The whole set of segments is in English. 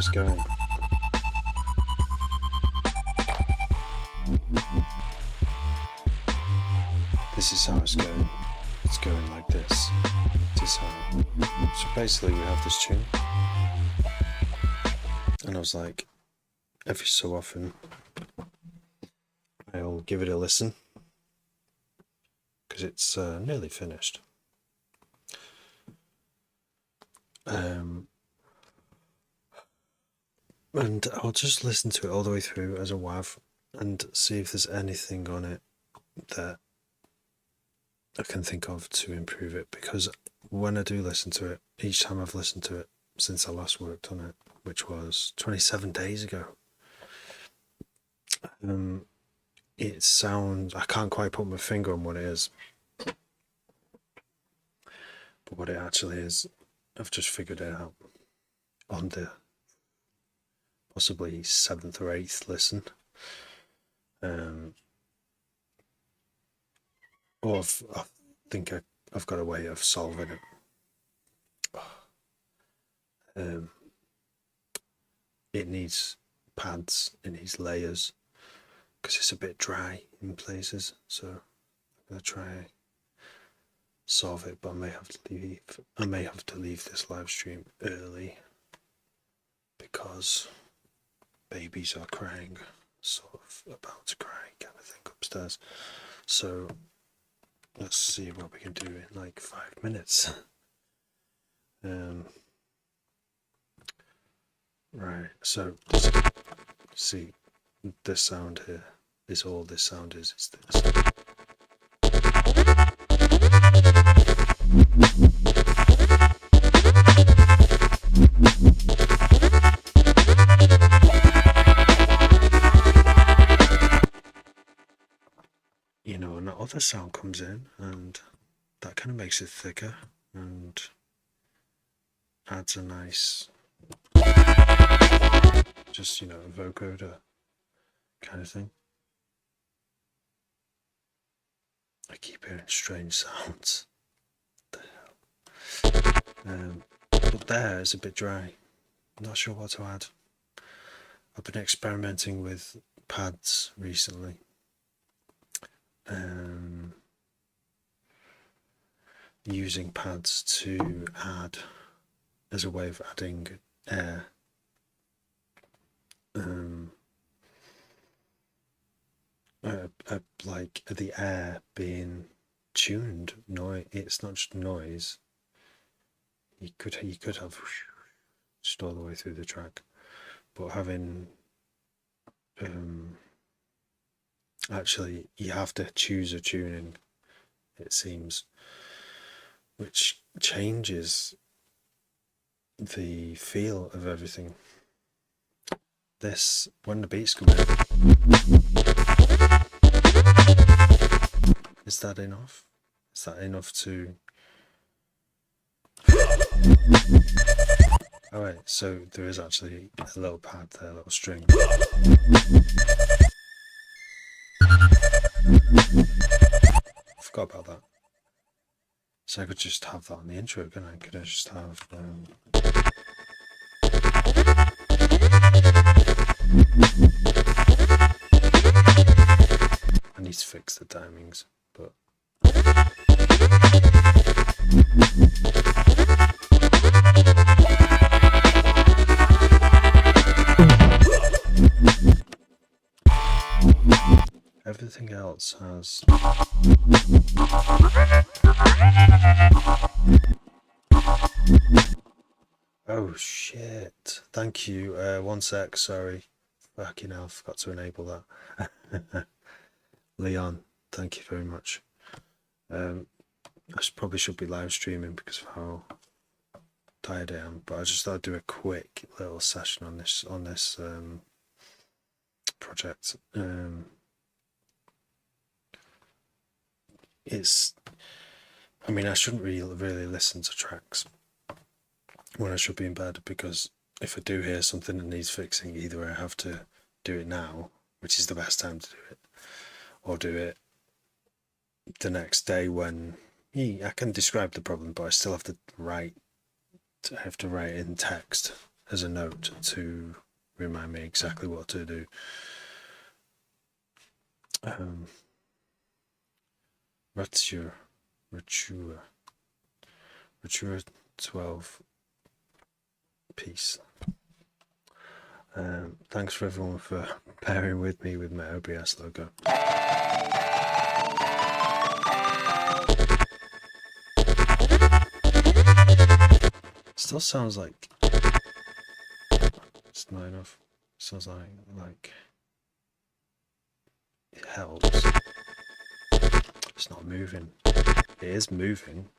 it's going. This is how it's going. It's going like this. This is how. So basically, we have this tune, and I was like, every so often, I'll give it a listen because it's nearly finished. And I'll just listen to it all the way through as a WAV and see if there's anything on it that I can think of to improve it, because when I do listen to it, each time I've listened to it since I last worked on it, which was 27 days ago, it sounds, I can't quite put my finger on what it is, but what it actually is, I've just figured it out on the possibly 7th or 8th listen. Or I think I've got a way of solving it. It needs pads, it needs layers, because it's a bit dry in places, so I'm going to try solve it, but I may have to leave this live stream early because babies are crying, sort of about to cry kind of thing upstairs. So let's see what we can do in like 5 minutes. Right, so see, this sound here is all this sound is. It's this. You know, and that other sound comes in, and that kind of makes it thicker and adds a nice, just, you know, vocoder kind of thing. I keep hearing strange sounds. What the hell? But there is a bit dry. Not sure what to add. I've been experimenting with pads recently. Using pads to add as a way of adding air. Like the air being tuned. It's not just noise. You could have just all the way through the track, but having actually you have to choose a tuning, it seems, which changes the feel of everything. This, when the beats come in, is that enough? Is that enough to... Alright, so there is actually a little pad there, a little string. Forgot about that. So I could just have that on the intro, couldn't I? Could I just have... I need to fix the timings, but... Everything else has... Oh shit, thank you, 1 sec, sorry. Fucking hell, forgot to enable that. Leon, thank you very much. I probably should be live streaming because of how tired I am, but I just thought I'd do a quick little session on this project. I mean, I shouldn't really listen to tracks when I should be in bed, because if I do hear something that needs fixing, either I have to do it now, which is the best time to do it, or do it the next day when I can describe the problem, but I still have to write. I have to write in text as a note to remind me exactly what to do. Rature 12 piece. Thanks for everyone for pairing with me with my OBS logo. Still sounds like it's not enough. Sounds like it helps. It's not moving. It is moving.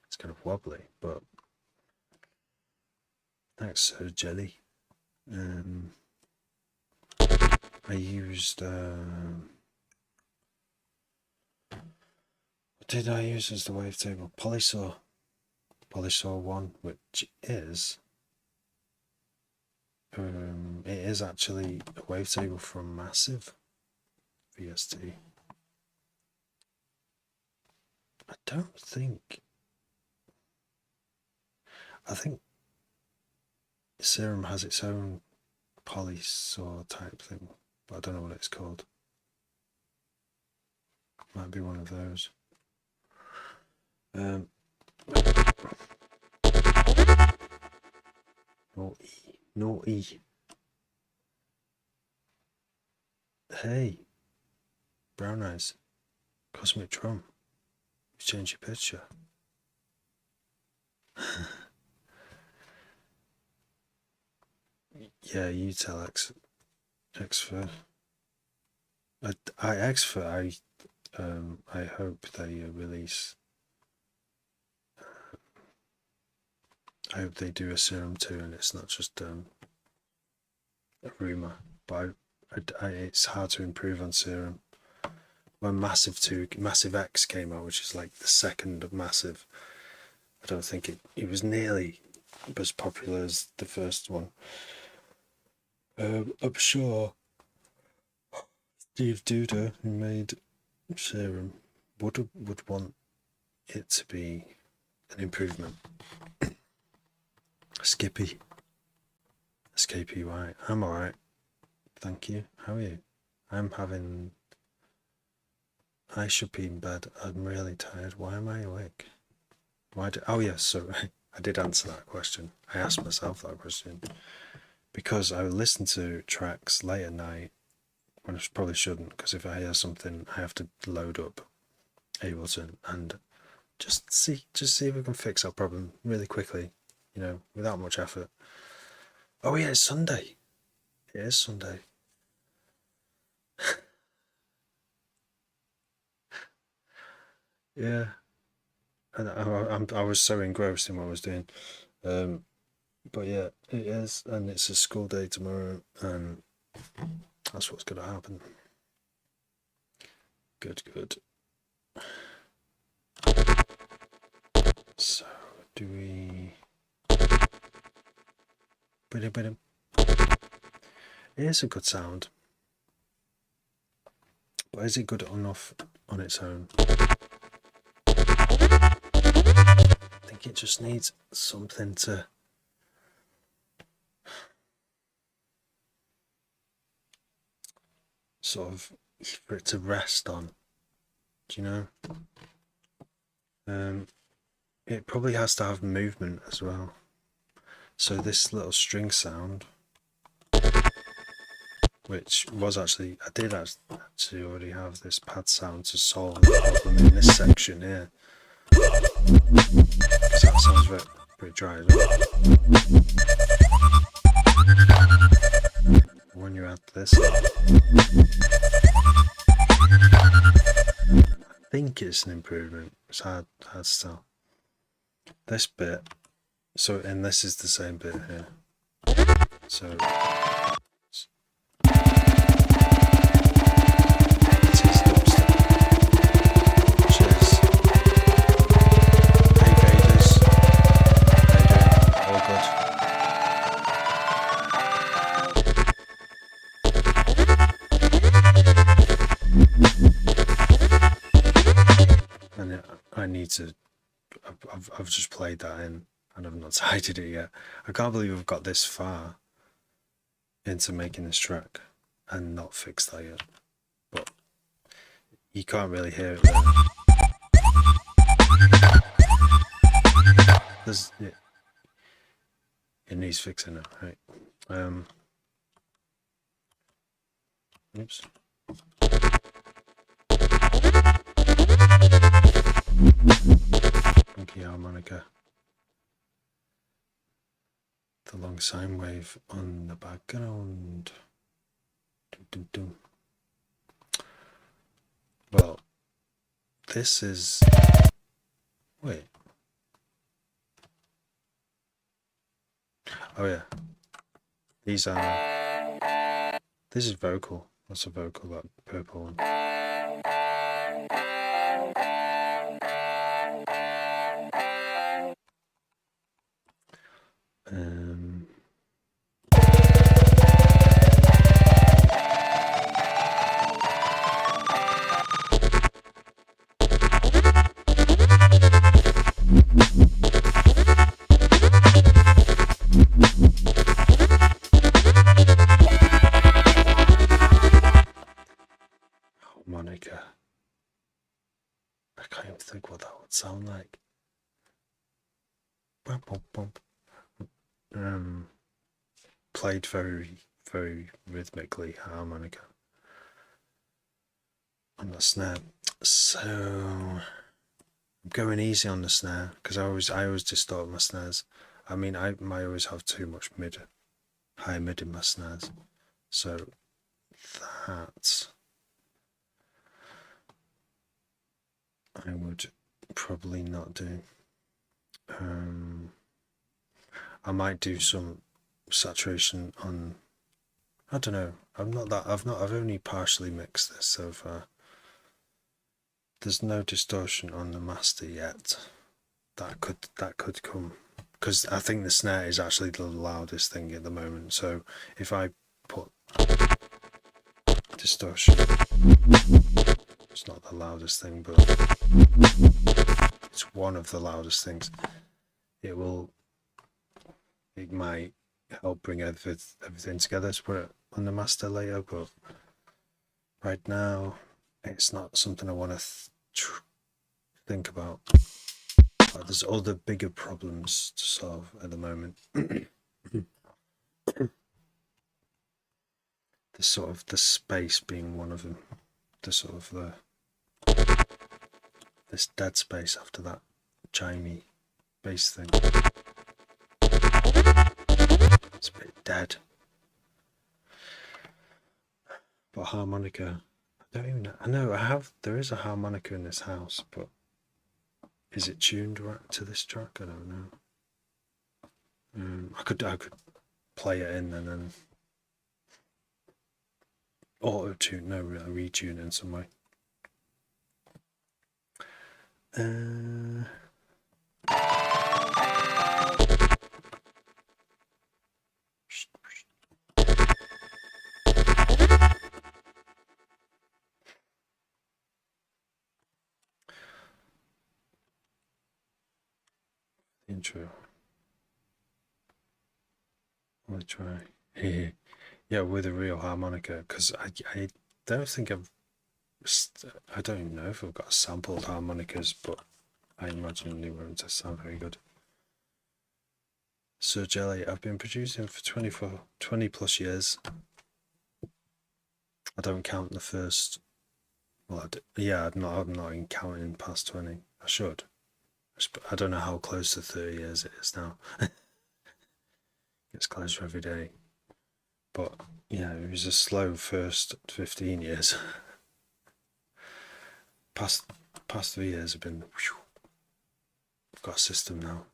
It's kind of wobbly, but thanks, Sir Jelly. I used what did I use as the wavetable? Polysaw 1, which is it is actually a wavetable from Massive VST. I think Serum has its own Polysaw type thing, but I don't know what it's called. Might be one of those. No E. Hey, Brown Eyes, Cosmic Drum, you changed your picture. Yeah, you tell Xfer. I hope they release. I hope they do a Serum 2 and it's not just a rumour. But it's hard to improve on Serum. When Massive X came out, which is like the second of Massive, I don't think it was nearly as popular as the first one. I'm sure Steve Duda, who made Serum, would want it to be an improvement. Skippy Y. I'm alright. Thank you. How are you? I should be in bed. I'm really tired. Why am I awake? Oh yes, so I did answer that question. I asked myself that question. Because I listen to tracks late at night when I probably shouldn't, because if I hear something I have to load up Ableton and just see if we can fix our problem really quickly, without much effort. Oh yeah, it's Sunday. It is Sunday. Yeah. And I was so engrossed in what I was doing. But yeah, it is, and it's a school day tomorrow, and that's what's going to happen. Good. So, do we... It is a good sound. But is it good enough on its own? I think it just needs something to... sort of for it to rest on, do you know? It probably has to have movement as well. So this little string sound, which was actually, I did actually already have this pad sound to solve the problem in this section here. Because that sounds pretty dry as well. When you add this, I think it's an improvement. It's hard still. This bit, and this is the same bit here. So it is dubstep, which is hey Gators, how you doing? All good. And I need to. I've just played that in. and I've not tidied it yet. I can't believe I've got this far into making this track and not fixed that yet. But you can't really hear it there. It needs fixing it, right? Oops. Funky harmonica. The long sine wave on the background. Dum, dum, dum. Well, this is... Wait. Oh yeah. These are... This is vocal. That's a vocal, that purple one. Harmonica. I can't even think what that would sound like. Bump, bump, bump. Played very, very rhythmically, harmonica on the snare. So I'm going easy on the snare because I always distort my snares. I mean, I always have too much high mid in my snares. So that I would probably not do. I might do some saturation on, I don't know. I've only partially mixed this so far. There's no distortion on the master yet. That could come, because I think the snare is actually the loudest thing at the moment. So if I put distortion, it's not the loudest thing, but it's one of the loudest things. It might help bring everything together to put it on the master later, but right now it's not something I want to think about. There's other bigger problems to solve at the moment. The space being one of them. This dead space after that chimey bass thing. It's a bit dead. But harmonica, I don't even know. I know there is a harmonica in this house, but is it tuned right to this track? I don't know. I could play it in and then auto-tune, retune in some way. Intro. I'll try. Yeah, with a real harmonica, because I don't think I don't even know if I've got sampled harmonicas, but I imagine they won't sound very good. Sir Jelly, I've been producing for 20 plus years. I don't count the first. Well, I'm not even counting past 20. I should. I don't know how close to 30 years it is now. It's closer every day. But yeah, it was a slow first 15 years. Past 3 years have been. Whew, I've got a system now.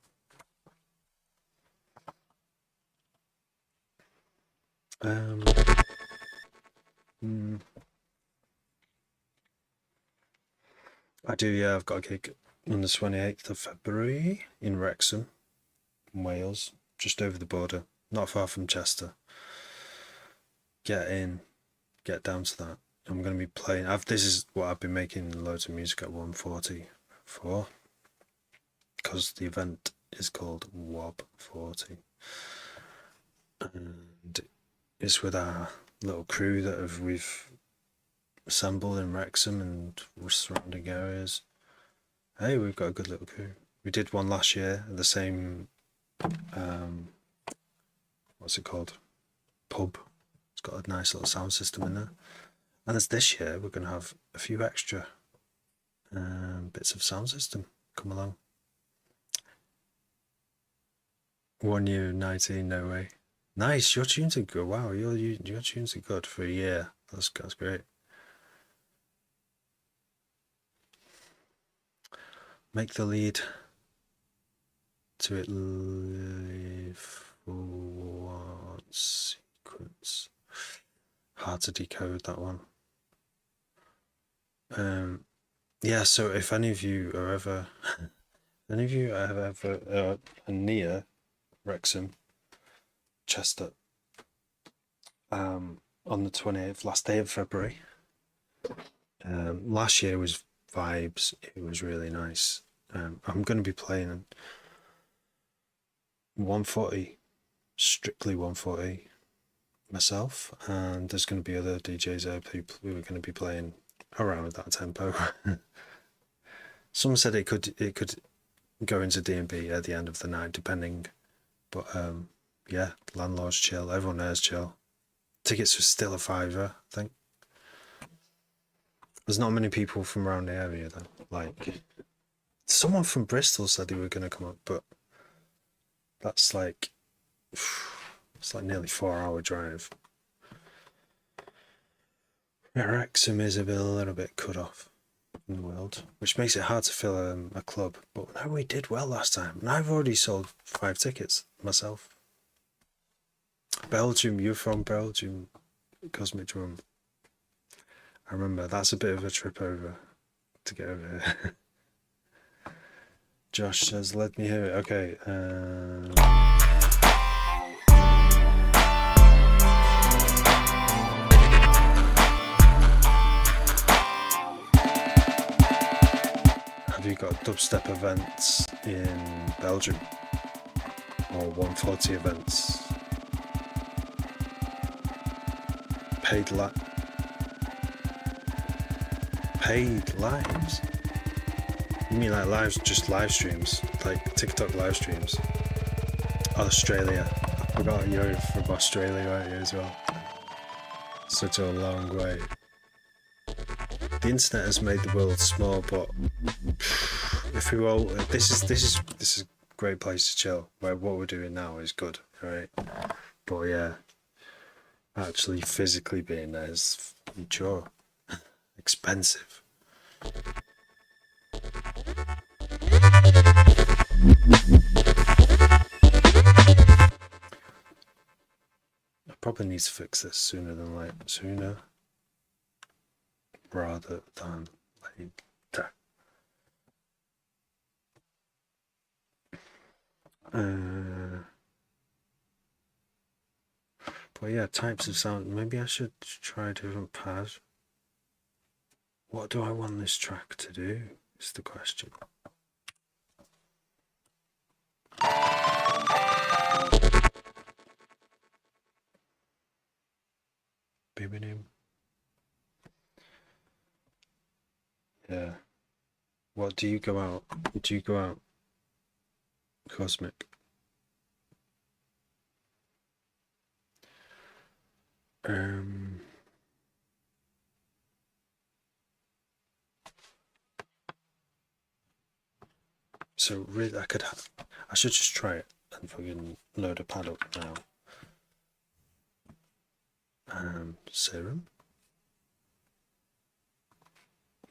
I do, yeah. I've got a gig on the 28th of February in Wrexham, in Wales, just over the border, not far from Chester. Get down to that. I'm going to be playing. This is what I've been making loads of music at 140 for, because the event is called Wob 40. And it's with our little crew that we've assembled in Wrexham and surrounding areas. Hey, we've got a good little crew. We did one last year at the same, what's it called? Pub. It's got a nice little sound system in there. And as this year, we're going to have a few extra bits of sound system come along. 1 year, 19, no way. Nice, your tunes are good. Wow, your tunes are good for a year. That's great. Make the lead to it live for one sequence. Hard to decode that one. Yeah, so if any of you are ever near Wrexham, Chester, on the 28th, last day of February. Last year was vibes. It was really nice. I'm going to be playing 140, strictly 140 myself, and there's going to be other DJs there who are going to be playing around that tempo. Some said it could go into D&B at the end of the night, depending. But yeah, landlord's chill. Everyone there's chill. Tickets were still a £5, I think. There's not many people from around the area though. Like, someone from Bristol said they were going to come up, but that's like, it's like nearly 4-hour drive. Wrexham is a little bit cut off in the world, which makes it hard to fill a club. But no, we did well last time, and I've already sold 5 tickets myself. Belgium, you're from Belgium, Cosmic Drum. I remember that's a bit of a trip over to get over here. Josh says, "Let me hear it." Okay. Have you got dubstep events in Belgium or 140 events? Paid lives? You mean like lives, just live streams, like TikTok live streams? Australia. I forgot you're from Australia right here as well. Such a long way. The internet has made the world small, but if we all, this is a great place to chill. Where what we're doing now is good, alright? But yeah, actually physically being there is sure expensive. I probably need to fix this sooner rather than later. But yeah, types of sound. Maybe I should try a different pad. What do I want this track to do? Is the question. Baby name. Yeah. What do you go out? Do you go out? Cosmic. So really, I should just try it and fucking load a pad up now. Serum.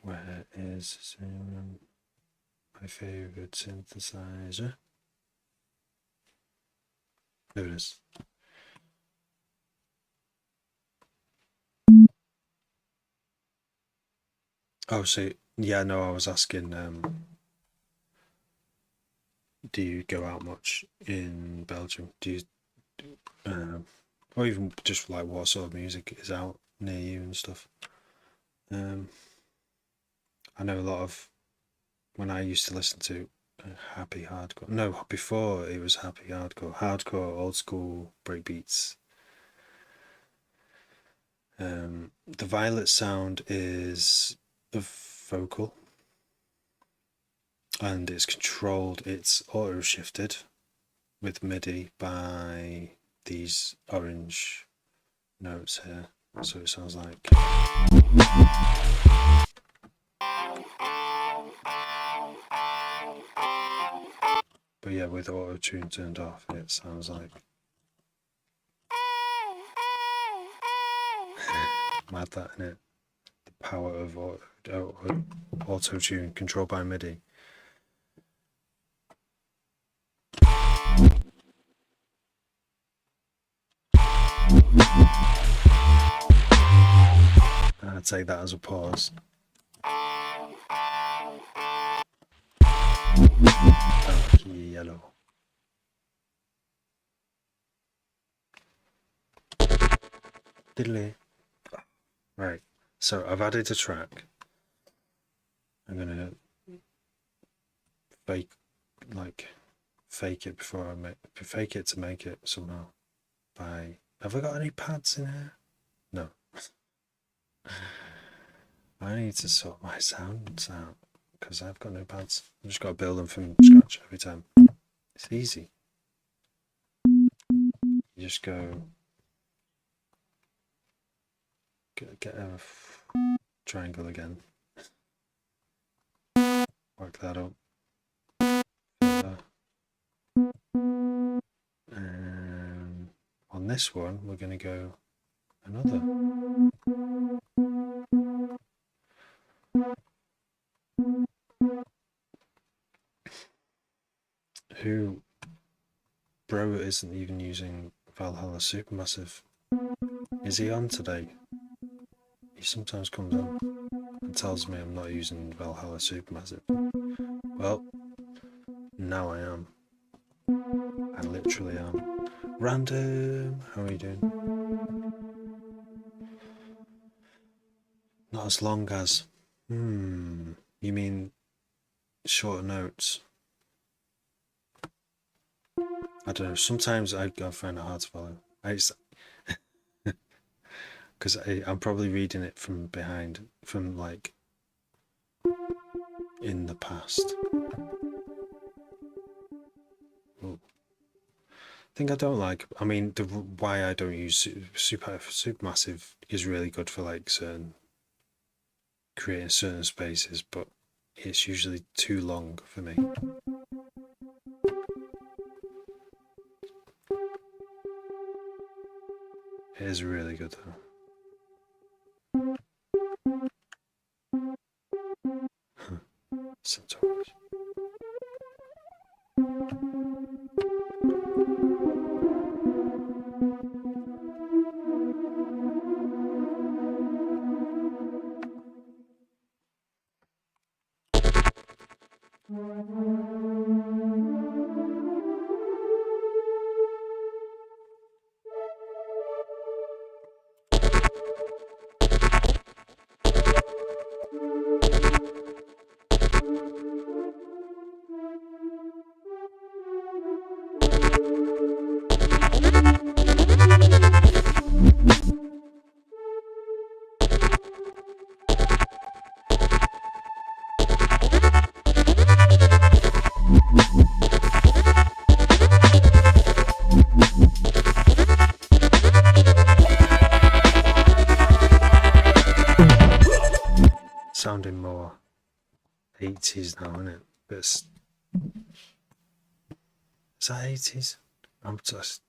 Where is Serum? My favorite synthesizer. There it is. Oh, so yeah, no, I was asking. Do you go out much in Belgium? Do you, or even just like what sort of music is out near you and stuff? I know a lot of, when I used to listen to Happy hardcore. No, before it was happy hardcore. Hardcore, old school breakbeats. The violet sound is the vocal, and it's controlled. It's auto shifted with MIDI by these orange notes here. So it sounds like. But yeah, with auto tune turned off, it sounds like. Mad that, innit? The power of auto tune controlled by MIDI. I'd take that as a pause. Yellow. Diddly. Right, so I've added a track. I'm gonna fake it before I fake it to make it somehow. Have I got any pads in here? No. I need to sort my sounds out because I've got no pads. I've just got to build them from scratch every time. It's easy. You just go get a triangle again. Work that up. And on this one, we're going to go another. Who bro isn't even using Valhalla Supermassive? Is he on today? He sometimes comes on and tells me I'm not using Valhalla Supermassive. Well, now I am. I literally am. Random, how are you doing? Not as long as. You mean shorter notes? I don't know. Sometimes I find it hard to follow. Because I'm probably reading it from behind, from like in the past. Ooh. Thing I don't like. I mean, why I don't use Supermassive is really good for like creating certain spaces, but it's usually too long for me. It is really good though. Centaurs. Sounding more 80s now, isn't it? But is that 80s? It's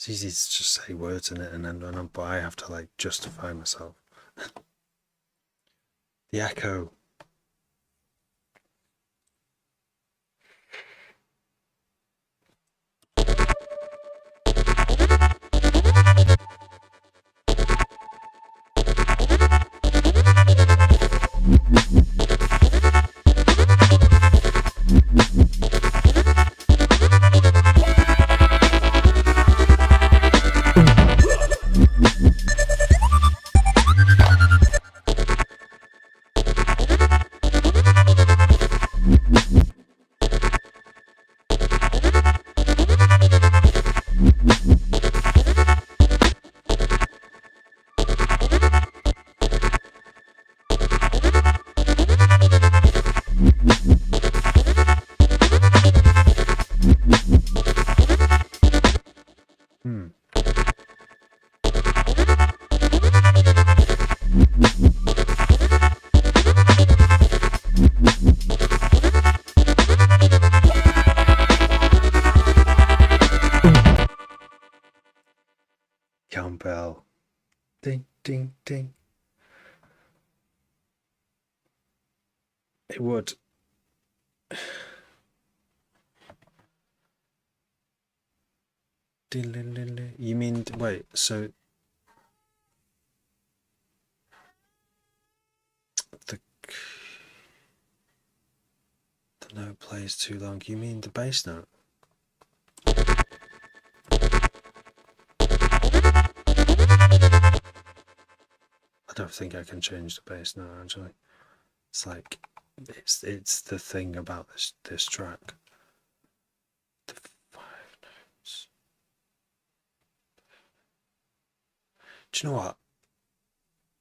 easy to just say words in it, but I have to like justify myself. The echo. Ding, ding. It would. You mean, wait, so the note plays too long. You mean the bass note? I don't think I can change the bass note actually. It's like it's the thing about this track. The 5 notes. Do you know what?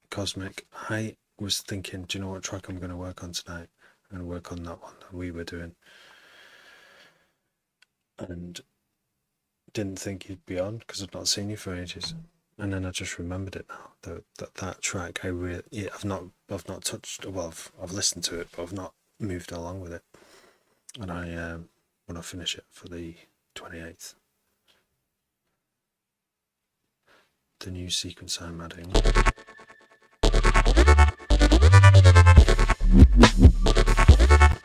Cosmic, I was thinking, do you know what track I'm going to work on tonight? I'm going to work on that one that we were doing. And didn't think you'd be on because I've not seen you for ages. And then I just remembered it now. That track, I've not touched. Well, I've listened to it, but I've not moved along with it. And I want to finish it for the 28th. The new sequence I'm adding.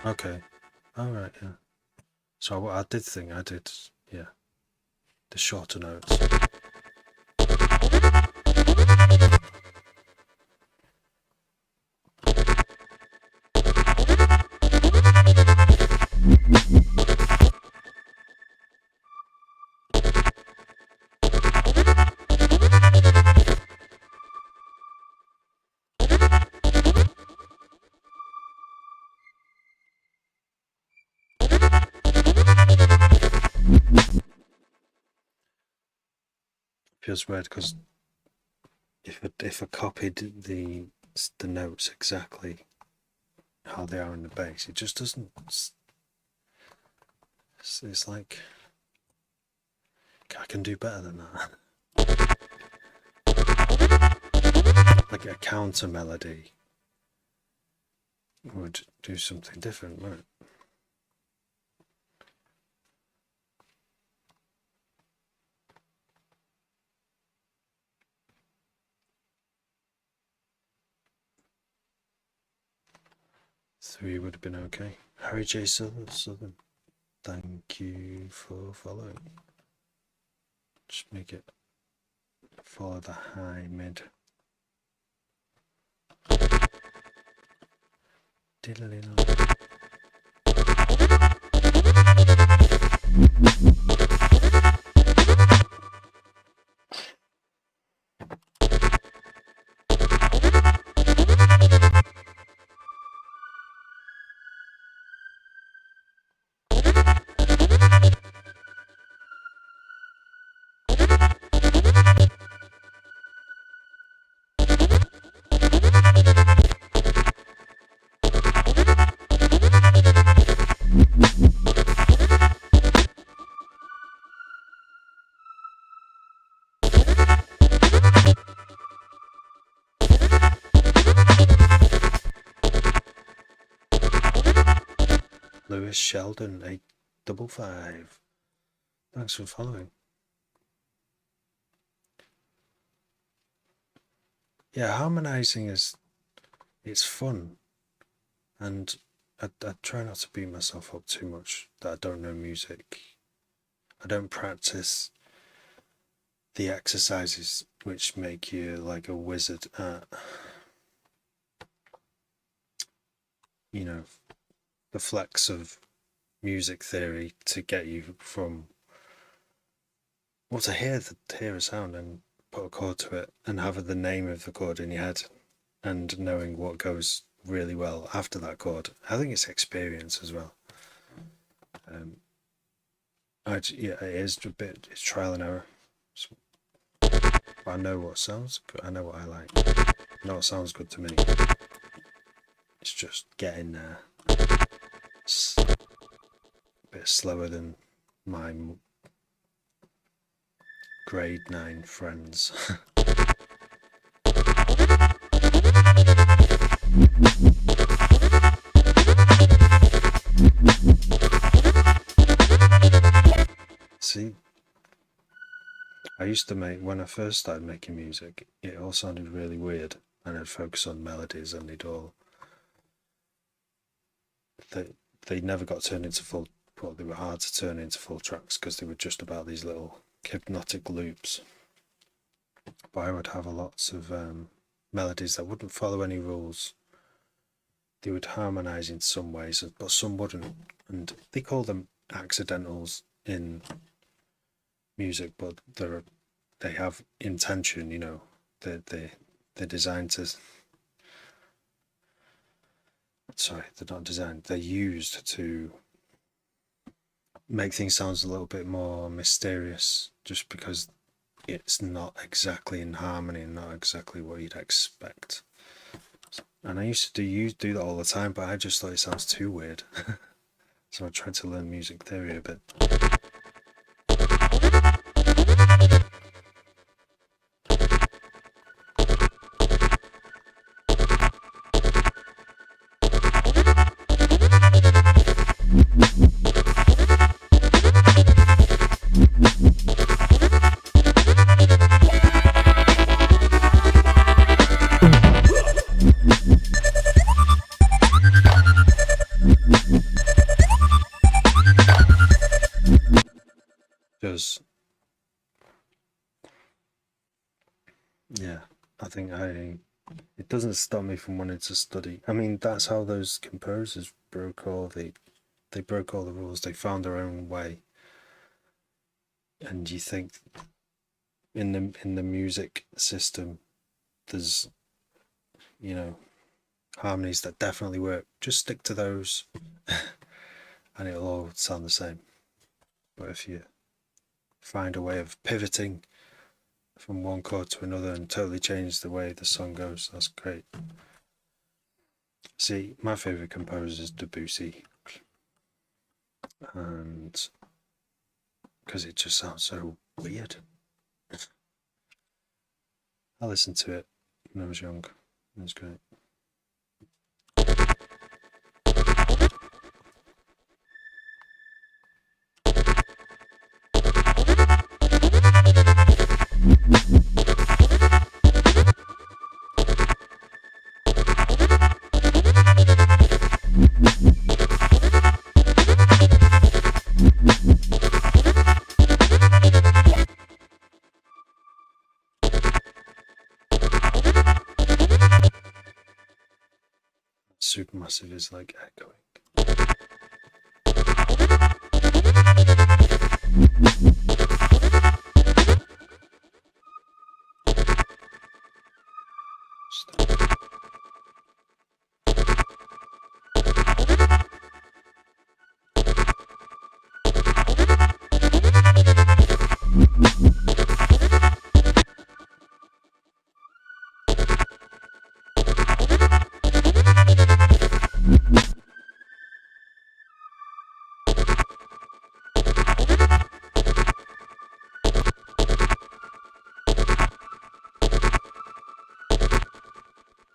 Okay. Alright, yeah. So what I did, yeah. The shorter notes. Feels weird because if I copied the notes exactly how they are in the bass, it just doesn't. It's like I can do better than that. Like a counter melody would do something different, wouldn't it? Three would have been okay. Harry J. Southern, thank you for following. Just make it follow the high mid. Lewis Sheldon 855. Thanks for following. Yeah, harmonizing it's fun, and I try not to beat myself up too much that I don't know music. I don't practice the exercises which make you like a wizard at, the flex of music theory to get you from, well, to hear a sound and put a chord to it and have the name of the chord in your head and knowing what goes really well after that chord. I think it's experience as well. It is a bit, it's trial and error. So, I know what sounds good, I know what I like, I know what sounds good to me. It's just getting there. It's a bit slower than my grade 9 friends. See, I used to make, when I first started making music, it all sounded really weird, and I'd focus on melodies, and they never got turned into full, but they were hard to turn into full tracks because they were just about these little hypnotic loops. But I would have lots of melodies that wouldn't follow any rules. They would harmonize in some ways, but some wouldn't, and they call them accidentals in music, but they have intention, you know. They're designed to, sorry, they're not designed, they're used to make things sound a little bit more mysterious, just because it's not exactly in harmony and not exactly what you'd expect. And I used to do that all the time, but I just thought it sounds too weird. So I tried to learn music theory a bit. Because, yeah, I think it doesn't stop me from wanting to study. I mean, that's how those composers they broke all the rules. They found their own way. And you think in the music system, there's, you know, harmonies that definitely work. Just stick to those, and it'll all sound the same. But if you find a way of pivoting from one chord to another and totally change the way the song goes, that's great. See, my favourite composer is Debussy, and because it just sounds so weird. I listened to it when I was young. It was great. Supermassive is like echoing.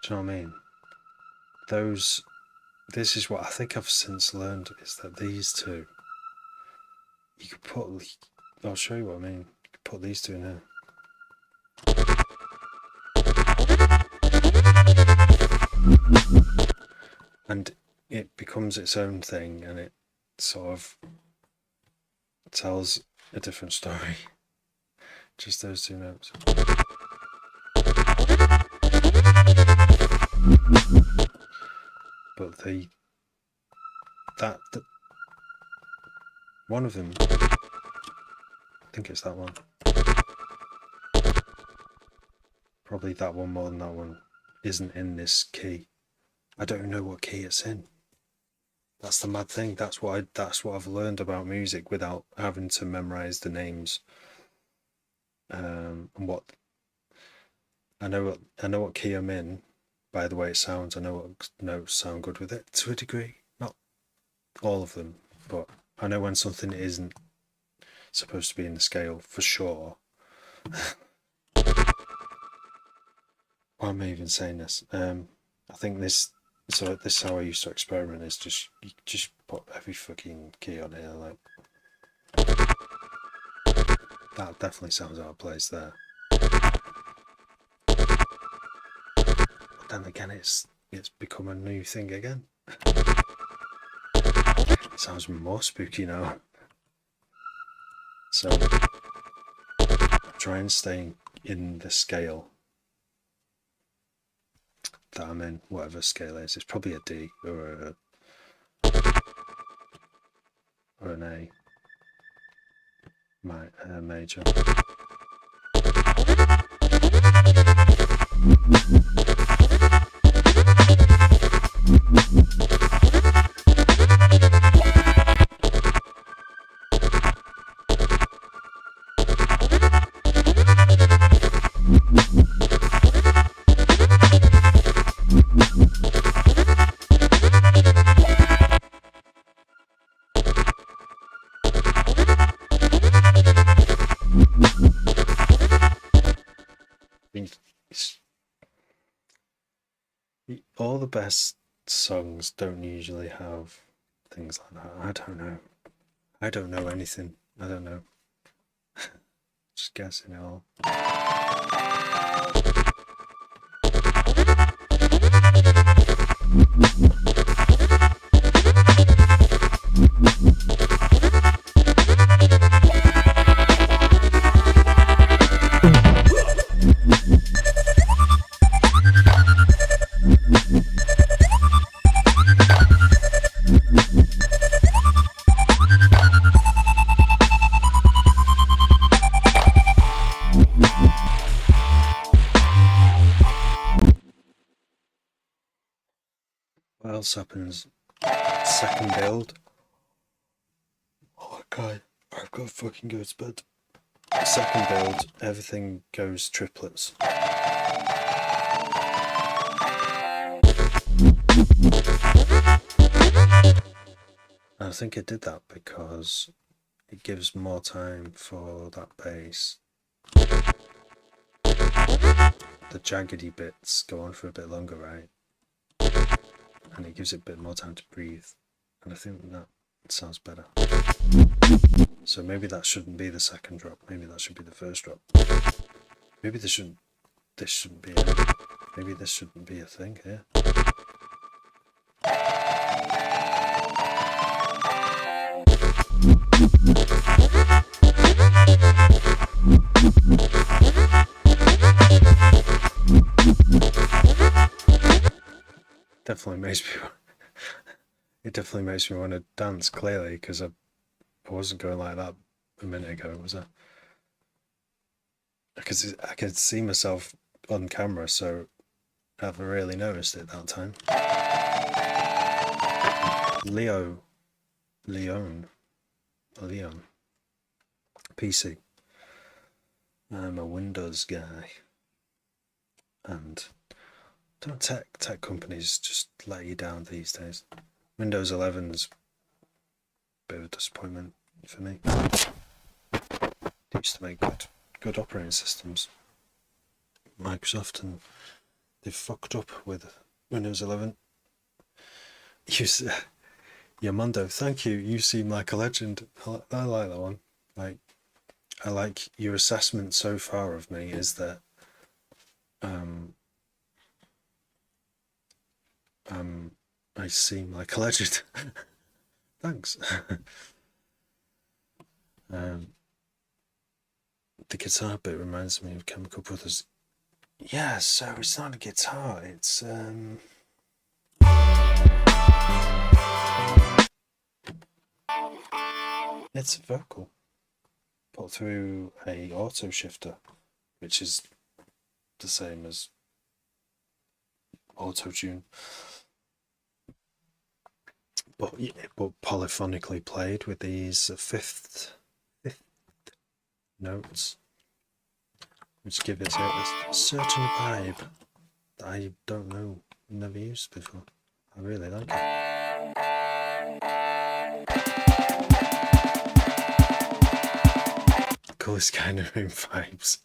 Do you know what I mean? This is what I think I've since learned, is that these two, you could put, I'll show you what I mean. You could put these two in here. And it becomes its own thing, and it sort of tells a different story. Just those two notes. But one of them, I think it's that one. Probably that one more than that one isn't in this key. I don't know what key it's in. That's the mad thing. That's what I've learned about music without having to memorize the names. And what I know what key I'm in by the way it sounds. I know what notes sound good with it to a degree. Not all of them, but I know when something isn't supposed to be in the scale for sure. Why am I even saying this? I think this is how I used to experiment, is just put every fucking key on here, like. That definitely sounds out of place there. But then again, it's become a new thing again. It sounds more spooky now. So try and stay in the scale that I'm in, whatever scale it is. It's probably a D or an A major. All the best songs don't usually have things like that. I don't know. I don't know anything. I don't know. Just guessing it all. What else happens? Second build. Oh god, I've got to fucking go to bed. Second build, everything goes triplets. And I think it did that because it gives more time for that bass. The jaggedy bits go on for a bit longer, right? And it gives it a bit more time to breathe. And I think that sounds better. So maybe that shouldn't be the second drop. Maybe that should be the first drop. Maybe this shouldn't be maybe this shouldn't be a thing here. Definitely makes me it definitely makes me want to dance, clearly, because I wasn't going like that a minute ago, was I? Because I could see myself on camera, so I haven't really noticed it that time. Leon PC. I'm a Windows guy, and don't tech companies just let you down these days. Windows 11's a bit of a disappointment for me. They used to make good operating systems, Microsoft, and they fucked up with Windows 11. Yamundo, thank you. You seem like a legend. I like that one. Like, I like your assessment so far of me is that I seem like a legend. Thanks. The guitar bit reminds me of Chemical Brothers. Yeah, so it's not a guitar, it's it's a vocal put through a auto shifter, which is the same as auto tune, but polyphonically played with these fifth notes, which give it a certain vibe that I don't know, never used before. I really like it. Coolest kind of room vibes.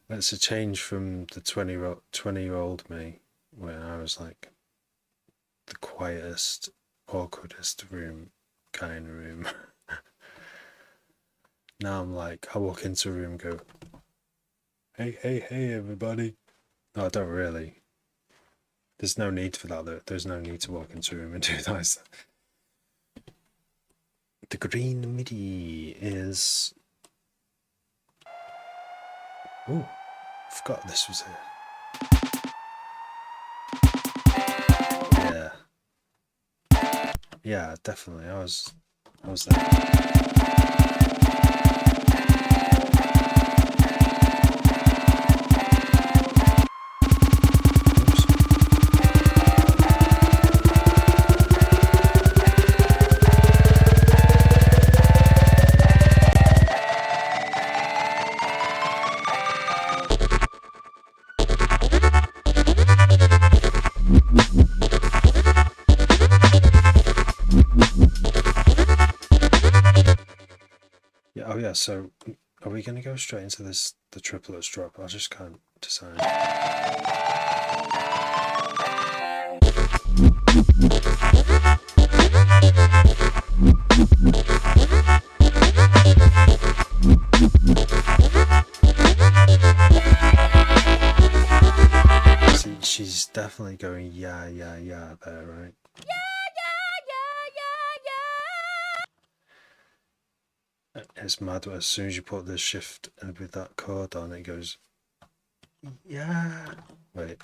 That's a change from the 20-year-old me, where I was like the quietest, awkwardest room kind of room. Now I'm like, I walk into a room and go, hey, everybody. No, I don't really. There's no need for that. There's no need to walk into a room and do that. The green MIDI is... Oh, I forgot this was it. Yeah. Yeah, definitely. I was there. Yeah, oh yeah, so are we going to go straight into the triplets drop? I just can't decide. See, she's definitely going yeah there, right? It's mad. As soon as you put the shift and with that chord on, it goes yeah. Wait.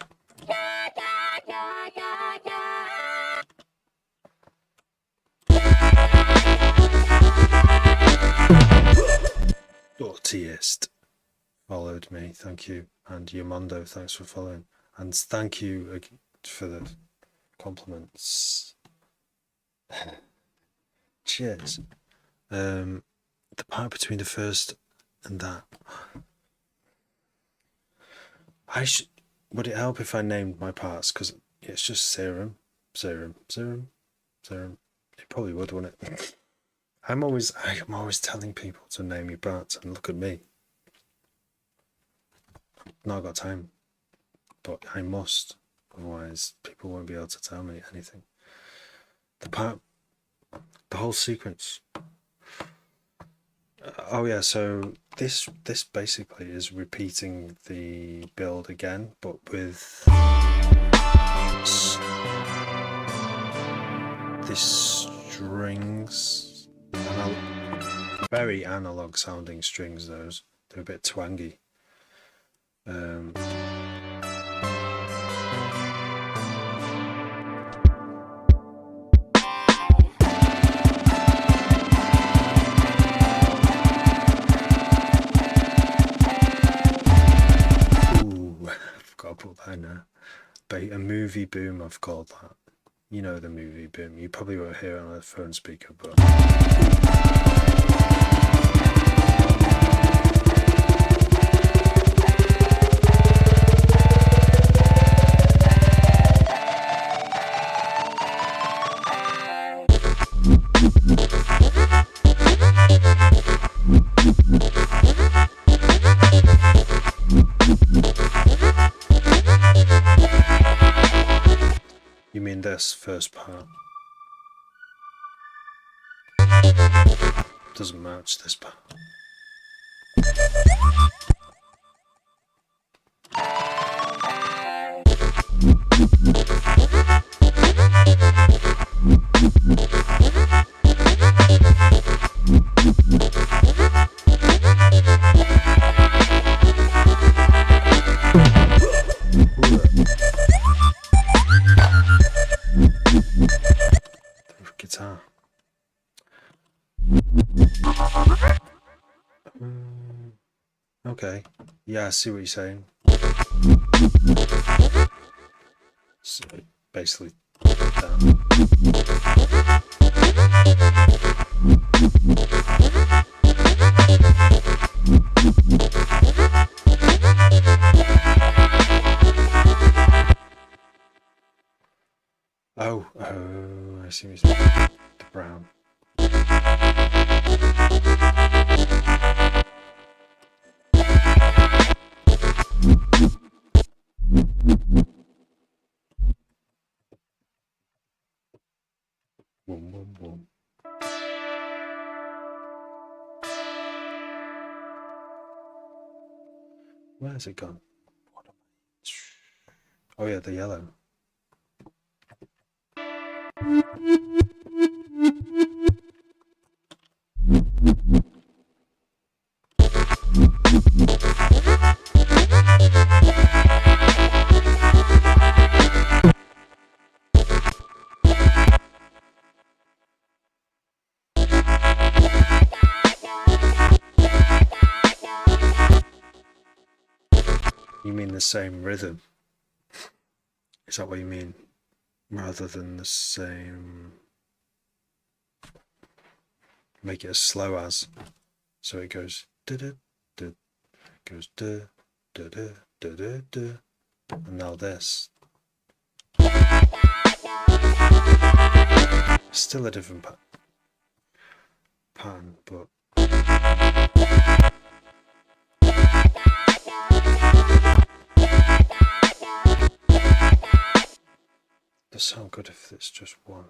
Dirtiest followed me, thank you. And Yamondo, thanks for following. And thank you for the compliments. Cheers. The part between the first and that. Would it help if I named my parts? Because it's just serum. It probably would, wouldn't it? I'm always telling people to name your parts, and look at me. Not got time, but I must. Otherwise, people won't be able to tell me anything. The whole sequence. Oh yeah, so this basically is repeating the build again, but with these strings, very analog sounding strings. Those they're a bit twangy. I've put that in there. A movie boom, I've called that. You know the movie boom. You probably won't hear it on a phone speaker, but you mean this first part? Doesn't match this part. Guitar. Okay. Yeah, I see what you're saying. So basically that. Oh, I see what you're saying. The brown. Boom, boom, boom. Where's it gone? Oh yeah, the yellow. You mean the same rhythm? Is that what you mean? Rather than the same... Make it as slow as... So it goes... Da-da-da, goes da-da-da-da-da-da, and now this. Still a different pattern, but... Does sound good if it's just one.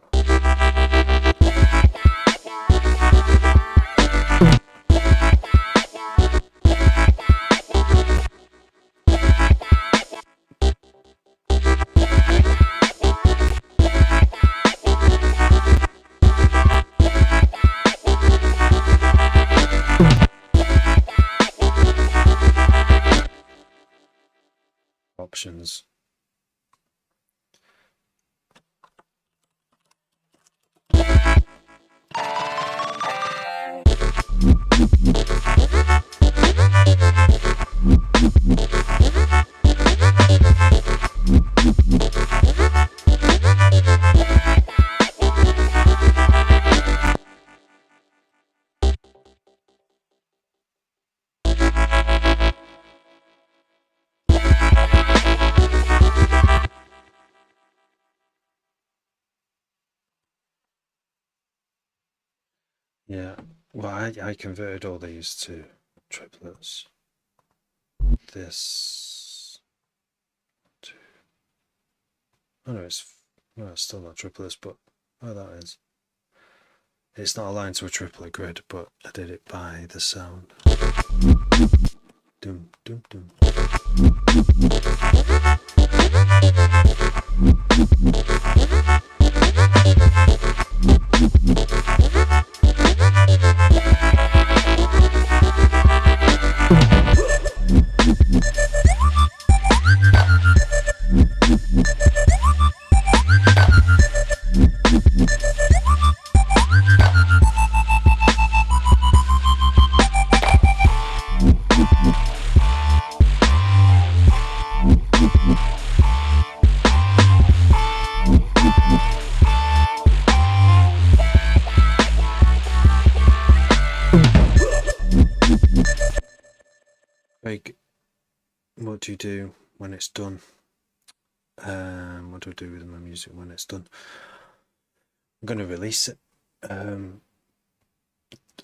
Options. Yeah, well, I converted all these to triplets. This to... Oh no, it's still not triplets, but oh, that is. It's not aligned to a triplet grid, but I did it by the sound. Doom, doom, doom. Like, what do you do when it's done? What do I do with my music when it's done? I'm going to release it.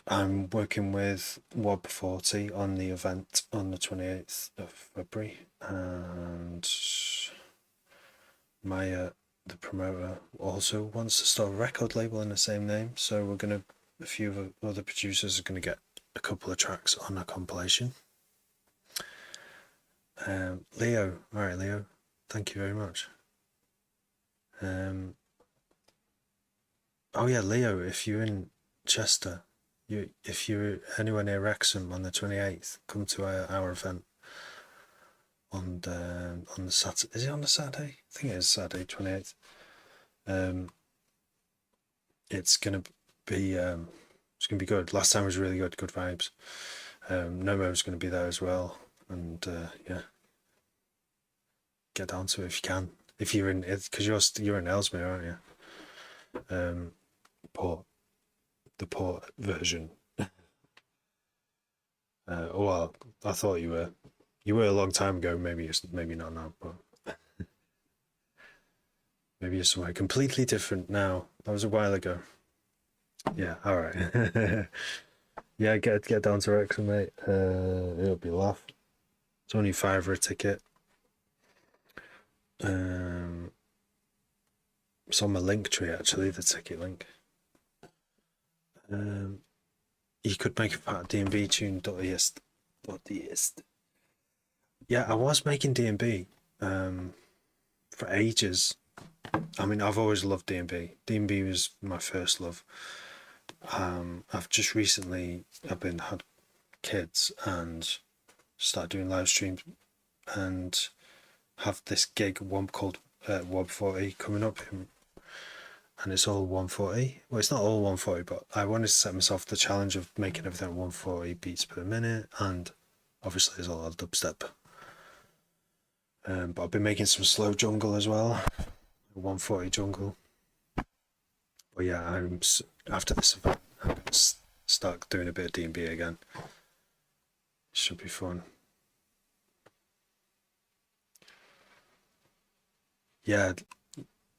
I'm working with Wob 40 on the event on the 28th of February, and Maya, the promoter, also wants to start a record label in the same name, so we're going to, a few of other producers are going to get a couple of tracks on a compilation. Leo, alright Leo, thank you very much. Oh yeah, Leo, if you're in Chester, if you're anywhere near Wrexham on the 28th, come to our event on the Saturday. Is it on the Saturday? I think it is Saturday 28th. It's gonna be good. Last time was really good vibes. Nomo's gonna be there as well, and yeah, get down to it if you can. If you're in it, because you're in Ellesmere, aren't you? The port version. Well, I thought you were a long time ago. Maybe not now, but maybe you're somewhere completely different now. That was a while ago. Yeah, all right. Yeah, get down to Wrexham, mate. It'll be a laugh. It's only £5 for a ticket. It's on my link tree actually, the ticket link. You could make a part of DMV tune.est. Yeah, I was making D&B for ages. I mean, I've always loved D&B. D&B was my first love. I've just recently I've been had kids and started doing live streams and have this gig one called Wob 40 coming up, and it's all 140. Well, it's not all 140, but I wanted to set myself the challenge of making everything at 140 beats per minute, and obviously there's a lot of dubstep. But I've been making some slow jungle as well, 140 jungle. But yeah, after this event, I'm going to start doing a bit of D&B again. Should be fun. Yeah,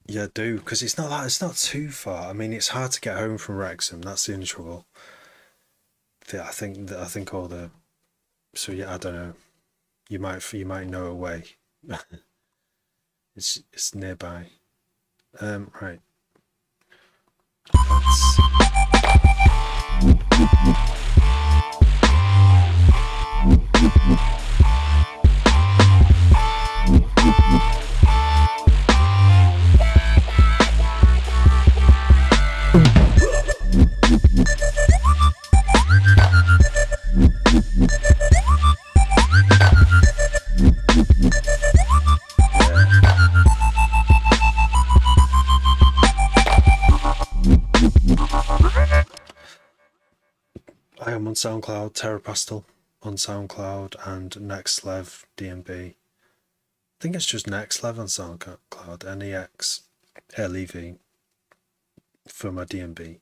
yeah, do, because it's not too far. I mean, it's hard to get home from Wrexham. That's the only trouble. I think all the so yeah, I don't know. You might know a way. It's nearby. Right. I am on SoundCloud, Terrapastel on SoundCloud, and Nextlev DMB. I think it's just Nextlev on SoundCloud, NEXLEV for my DMB,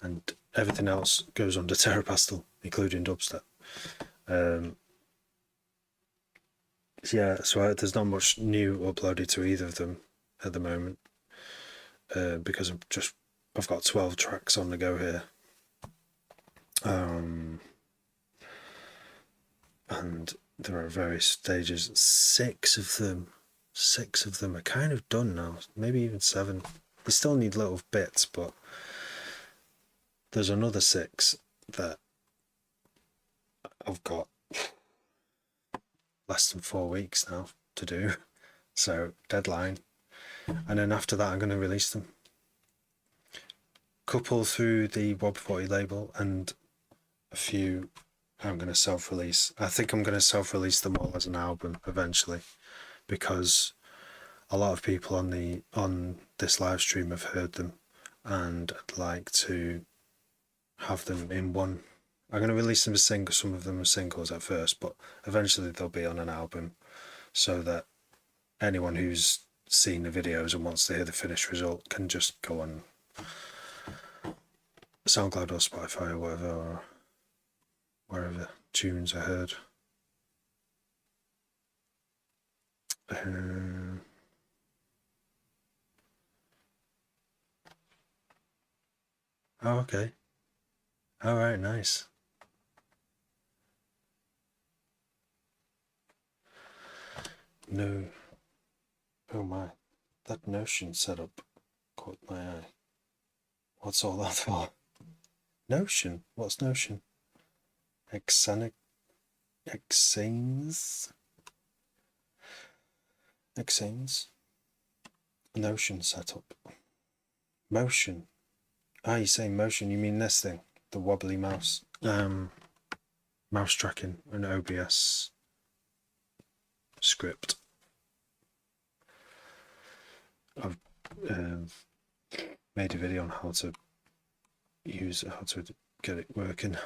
and everything else goes under Terrapastel, including dubstep. Yeah, so there's not much new uploaded to either of them at the moment, because I've got 12 tracks on the go here. And there are various stages. Six of them are kind of done now. Maybe even 7. They still need little bits, but there's another 6 that I've got less than 4 weeks now to do. So deadline. And then after that I'm going to release them. Couple through the Wob 40 label, and a few I'm going to self-release. I think I'm going to self-release them all as an album eventually, because a lot of people on this live stream have heard them, and I'd like to have them in one. I'm going to release them as singles. Some of them as singles at first, but eventually they'll be on an album, so that anyone who's seen the videos and wants to hear the finished result can just go on SoundCloud or Spotify or whatever, or wherever tunes are heard. Oh, okay. All right, nice. No. Oh my. That Notion setup caught my eye. What's all that for? Notion? What's Notion? Exanes? Notion setup. Motion. Ah, you say motion, you mean this thing? The wobbly mouse. Mouse tracking, an OBS script. I've made a video on how to get it working.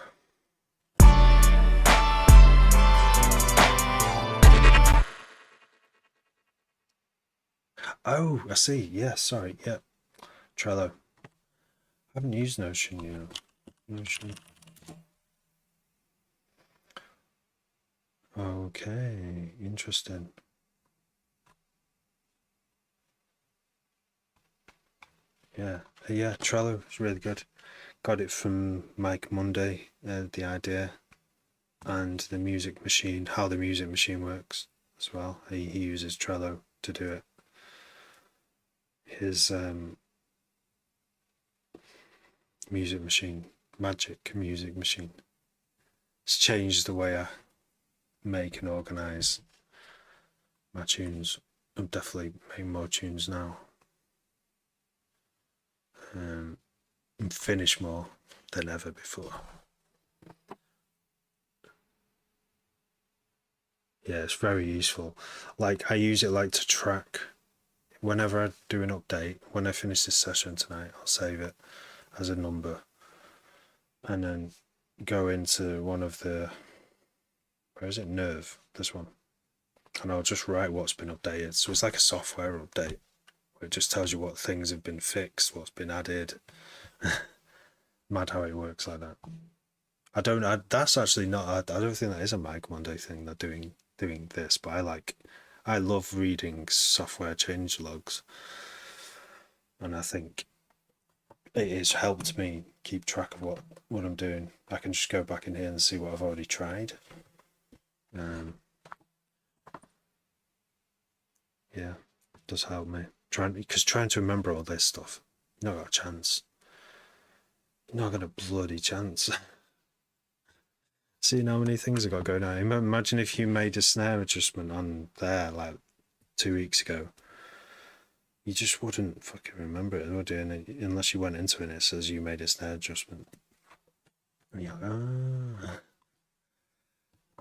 Oh, I see. Yeah, sorry. Yeah. Trello. I haven't used Notion yet. Notion. Okay, interesting. Yeah, Trello is really good. Got it from Mike Monday, the idea, and the music machine, how the music machine works as well. He uses Trello to do it. His music machine, magic music machine. It's changed the way I make and organise my tunes. I'm definitely making more tunes now. And finish more than ever before. Yeah, it's very useful. Like, I use it like to track whenever I do an update. When I finish this session tonight, I'll save it as a number and then go into one of the, where is it, Nerve, this one, and I'll just write what's been updated. So it's like a software update where it just tells you what things have been fixed, what's been added. Mad how it works like that. That's actually not, I don't think that is a Mike Monday thing, they're doing this, but I love reading software change logs, and I think it has helped me keep track of what I'm doing. I can just go back in here and see what I've already tried. Yeah, it does help me. Trying to remember all this stuff, not got a chance. Not got a bloody chance. Seeing how many things I got going on. Imagine if you made a snare adjustment on there like 2 weeks ago. You just wouldn't fucking remember it, would you? Unless you went into it and it says you made a snare adjustment. And you're like,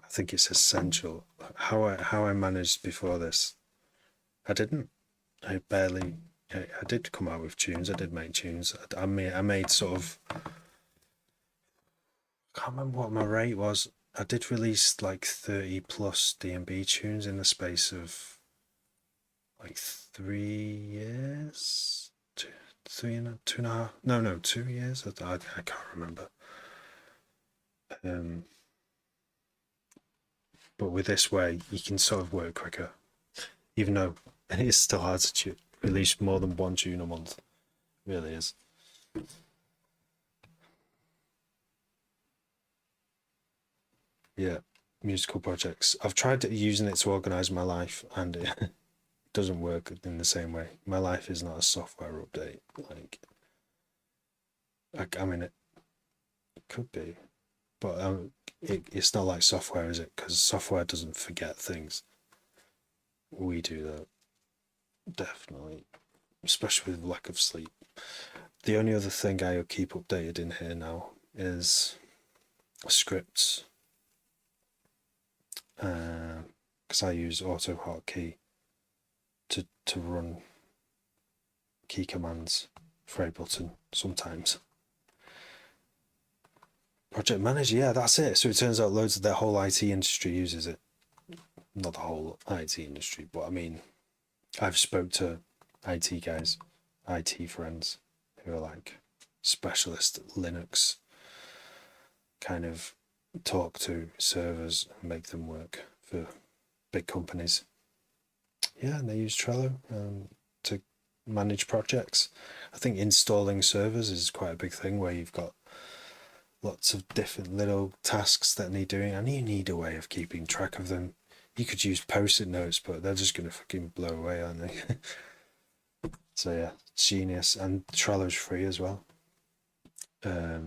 I think it's essential. How I managed before this, I didn't. I did come out with tunes. I did make tunes. I made sort of, I can't remember what my rate was. I did release like 30 plus DnB tunes in the space of like 3 years, 2 and a half. No, 2 years. I can't remember. But with this way, you can sort of work quicker, even though it is still hard to release more than one tune a month. It really is. Yeah, musical projects. I've tried using it to organise my life, and it doesn't work in the same way. My life is not a software update. Like, I mean, it could be, but it's not like software, is it? Because software doesn't forget things. We do that, definitely, especially with lack of sleep. The only other thing I keep updated in here now is scripts, because I use AutoHotkey to run key commands for Ableton sometimes. Project manager, yeah, that's it. So it turns out loads of the whole IT industry uses it. Not the whole IT industry, but I mean, I've spoke to IT guys, IT friends who are like specialist Linux, kind of talk to servers and make them work for big companies. Yeah, and they use Trello to manage projects. I think installing servers is quite a big thing where you've got lots of different little tasks that need doing, and you need a way of keeping track of them. You could use post-it notes, but they're just going to fucking blow away, aren't they? So yeah, genius. And Trello's free as well. They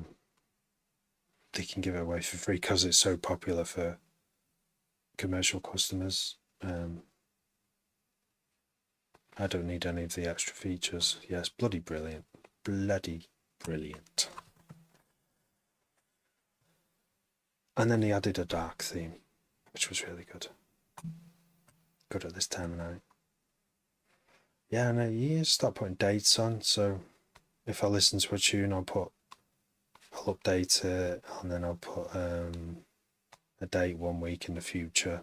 can give it away for free because it's so popular for commercial customers. I don't need any of the extra features. Yes, bloody brilliant. Bloody brilliant. And then he added a dark theme, which was really good. Good at this time of night. Yeah, and you start putting dates on. So if I listen to a tune, I'll update it, and then I'll put a date 1 week in the future.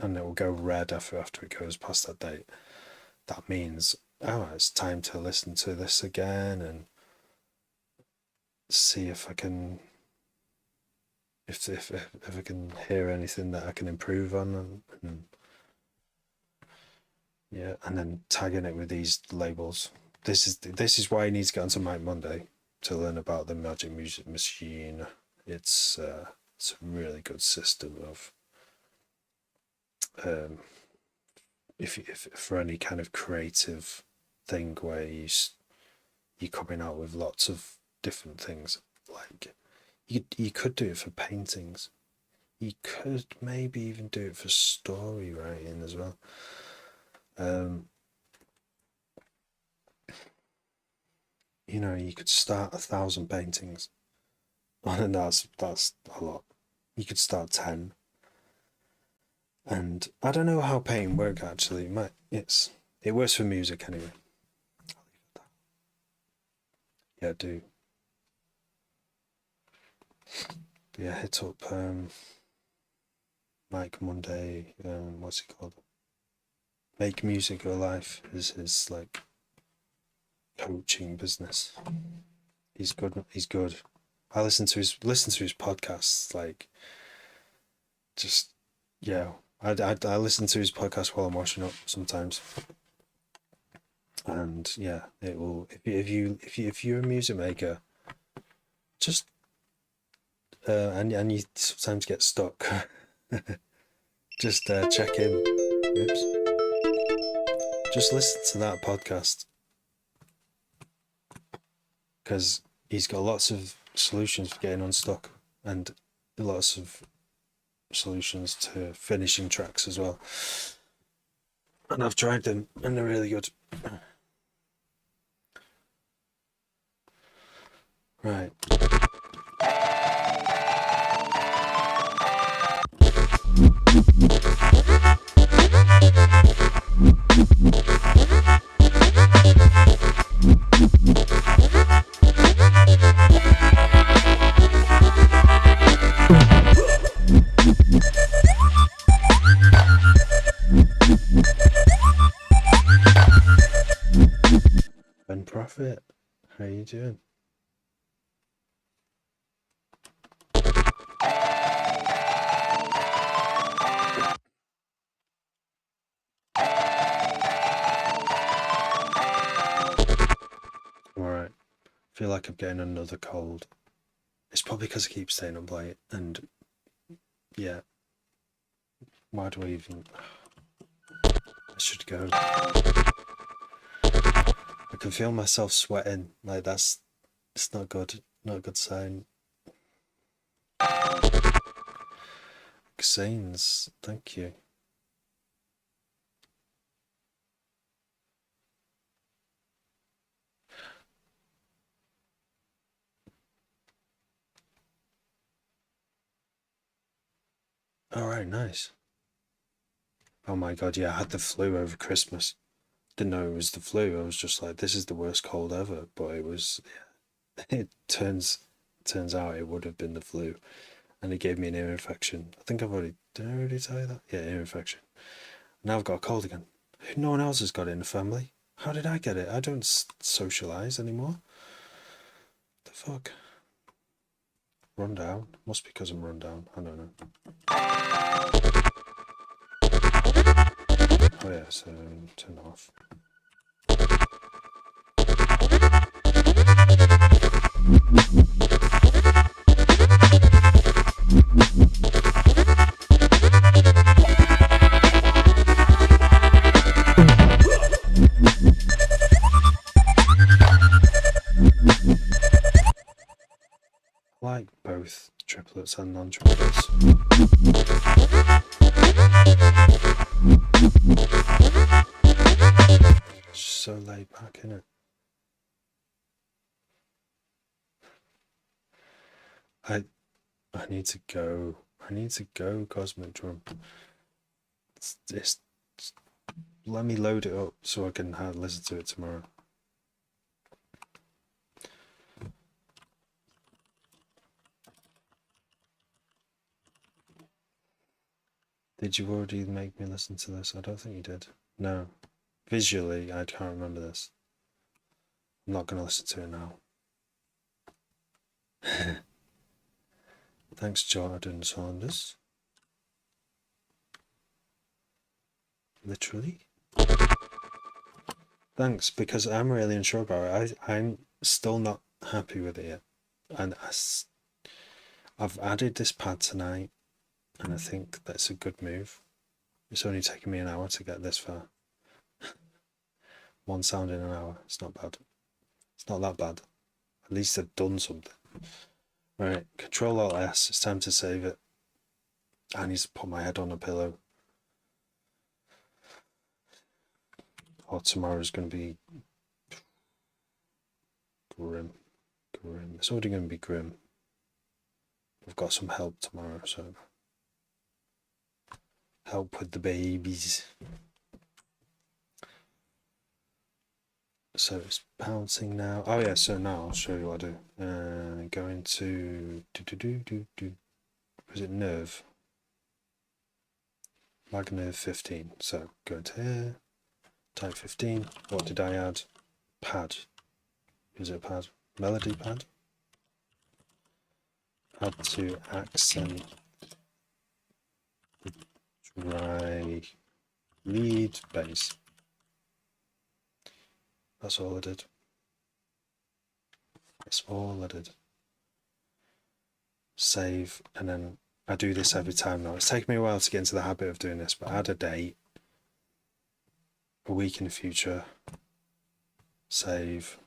And it will go red after it goes past that date. That means, it's time to listen to this again and see if I can, if I can hear anything that I can improve on, and yeah, and then tagging it with these labels. This is why you need to get onto Mike Monday to learn about the Magic Music Machine. It's a really good system of if for any kind of creative thing where you're coming out with lots of different things. Like you could do it for paintings. you could maybe even do it for story writing as well. You know, you could start 1,000 paintings, and that's a lot. You could start 10, and I don't know how painting works actually. It works for music anyway. Yeah, do. But yeah, hit up Mike Monday. What's it called? Make Music Your Life is his like coaching business. He's good. He's good. I listen to his podcasts. Like, just yeah. I listen to his podcast while I'm washing up sometimes. And yeah, it will. If you're a music maker, just and you sometimes get stuck. Just check in. Oops. Just listen to that podcast because he's got lots of solutions for getting unstuck and lots of solutions to finishing tracks as well. And I've tried them and they're really good. Right. Ben Prophet, how you doing? I'm alright. I feel like I'm getting another cold. It's probably because I keep staying up late, and yeah. Why do I even... I should go. I can feel myself sweating. Like, it's not good. Not a good sign. Xanes, thank you. Alright, nice. Oh my god, yeah, I had the flu over Christmas. Didn't know it was the flu. I was just like, this is the worst cold ever. But it was, it turns out it would have been the flu. And it gave me an ear infection. I think did I already tell you that? Yeah, ear infection. Now I've got a cold again. No one else has got it in the family. How did I get it? I don't socialise anymore. The fuck? Run down? Must be because I'm run down. I don't know. Oh yeah, so turn it off. I like both triplets and non-triplets. It's so laid back, isn't it? I need to go. I need to go, Cosmic Drum. Let me load it up so I can listen to it tomorrow. Did you already make me listen to this? I don't think you did. No. Visually, I can't remember this. I'm not going to listen to it now. Thanks, Jordan Saunders. Literally. Thanks, because I'm really unsure about it. I'm still not happy with it yet. And I've added this pad tonight, and I think that's a good move. It's only taken me an hour to get this far. One sound in an hour. It's not bad. It's not that bad. At least I've done something. Right, Control Alt S. It's time to save it. I need to put my head on a pillow. Or tomorrow's going to be grim. It's already going to be grim. We've got some help tomorrow, so help with the babies. So it's bouncing now. Oh yeah, so now I'll show you what I do. Go into was it nerve? Mag nerve 15. So go into here, type 15. What did I add? Pad. Is it a pad? Melody pad. Add to accent dry lead bass. That's all I did. That's all I did. Save, and then I do this every time now. It's taken me a while to get into the habit of doing this, but add a date, a week in the future, save,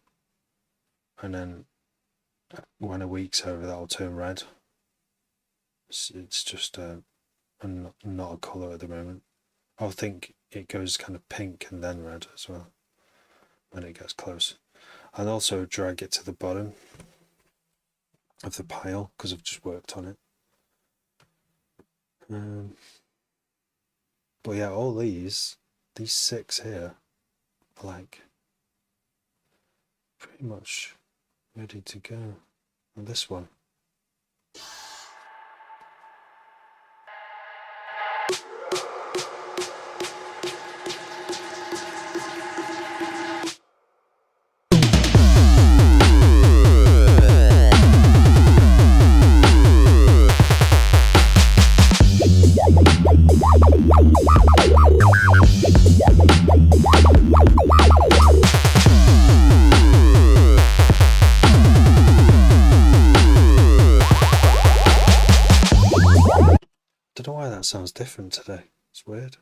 and then when a week's over, that'll turn red. It's just not a colour at the moment. I think it goes kind of pink and then red as well when it gets close. And also drag it to the bottom of the pile because I've just worked on it. But yeah, all these 6 here are like pretty much ready to go. And this one. Don't know why that sounds different today. It's weird.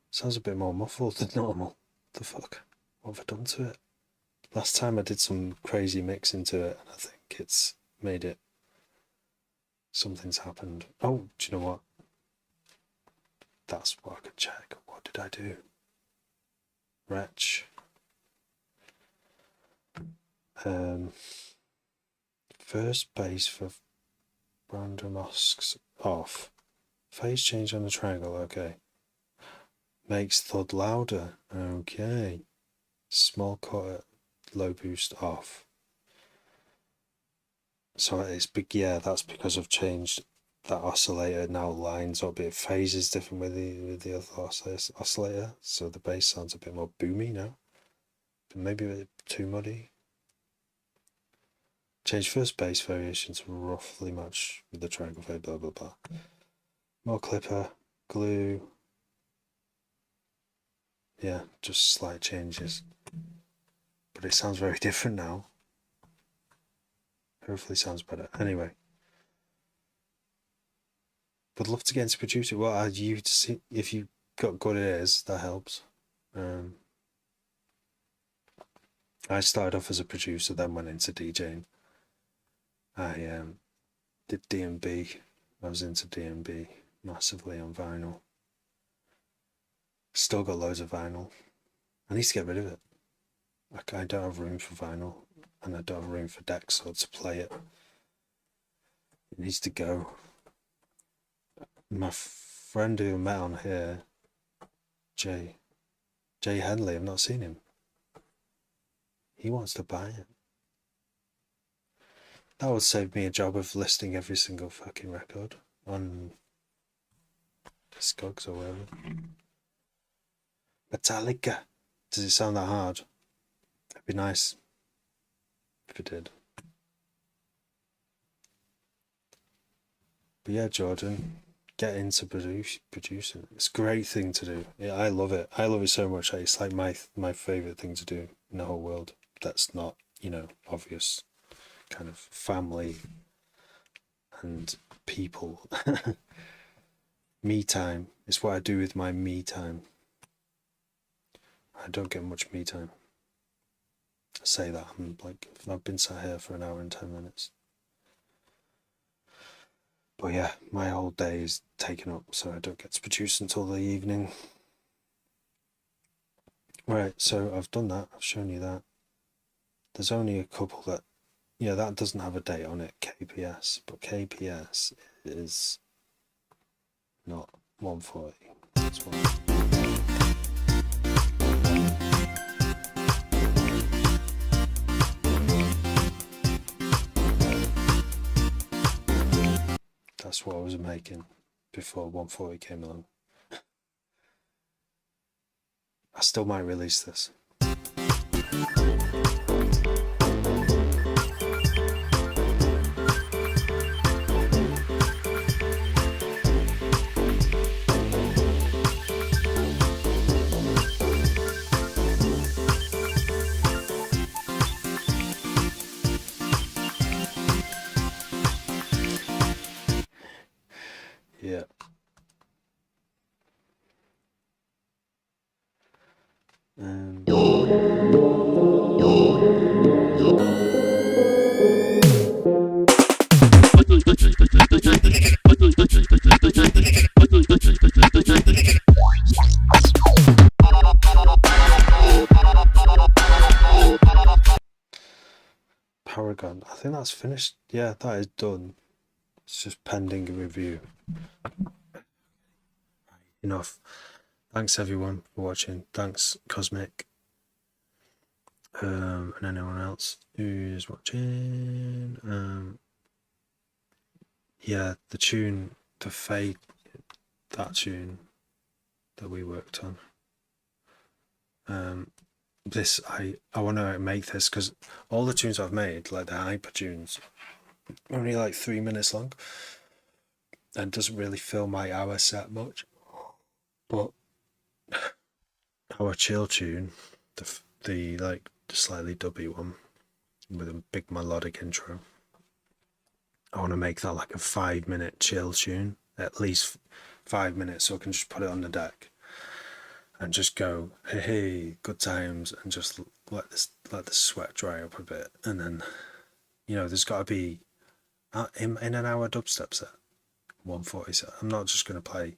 Sounds a bit more muffled than normal. What the fuck? What have I done to it? Last time I did some crazy mix into it, and I think it's made it. Something's happened. Oh, do you know what? That's what I could check. What did I do? Wretch. First base for random mosques off. Phase change on the triangle, okay. Makes thud louder, okay. Small cut, low boost off. So it's big, yeah, that's because I've changed that oscillator. Now lines up, it phases different with the other oscillator, so the bass sounds a bit more boomy now. But maybe a bit too muddy. Change first bass variation to roughly match with the triangle fade, blah blah blah. More clipper, glue. Yeah, just slight changes. But it sounds very different now. Hopefully sounds better. Anyway. Would love to get into producing. Well, you to see if you got good ears, that helps. I started off as a producer, then went into DJing. I did D&B. I was into D&B massively on vinyl. Still got loads of vinyl. I need to get rid of it. Like, I don't have room for vinyl, and I don't have room for decks or to play it. It needs to go. My friend who I met on here, Jay Henley, I've not seen him. He wants to buy it. That would save me a job of listing every single fucking record on Discogs or whatever. Metallica. Does it sound that hard? It'd be nice if it did. But yeah, Jordan, get into producing. It's a great thing to do. Yeah, I love it. I love it so much. It's like my favourite thing to do in the whole world. That's not, obvious. Kind of family and people. Me time. It's what I do with my me time. I don't get much me time. I say that, I've been sat here for an hour and 10 minutes. But yeah, my whole day is taken up, so I don't get to produce until the evening. Right, so I've done that, I've shown you that. There's only a couple that, yeah, that doesn't have a date on it, KPS, but KPS is not 140. It's one. That's what I was making before 140 came along. I still might release this. Yeah. Paragon, I think that's finished. Yeah, that is done. It's just pending a review. Enough. Thanks everyone for watching. Thanks Cosmic, and anyone else who's watching. Yeah, the tune, the fade, that tune that we worked on. This I want to make this because all the tunes I've made, like the hyper tunes, are only like 3 minutes long, and doesn't really fill my hour set much. But our chill tune, the like the slightly dubby one with a big melodic intro, I want to make that like a 5 minute chill tune, at least 5 minutes, so I can just put it on the deck and just go, hey, good times, and just let the sweat dry up a bit, and then, you know, there's got to be in an hour dubstep set, 140 set. I'm not just going to play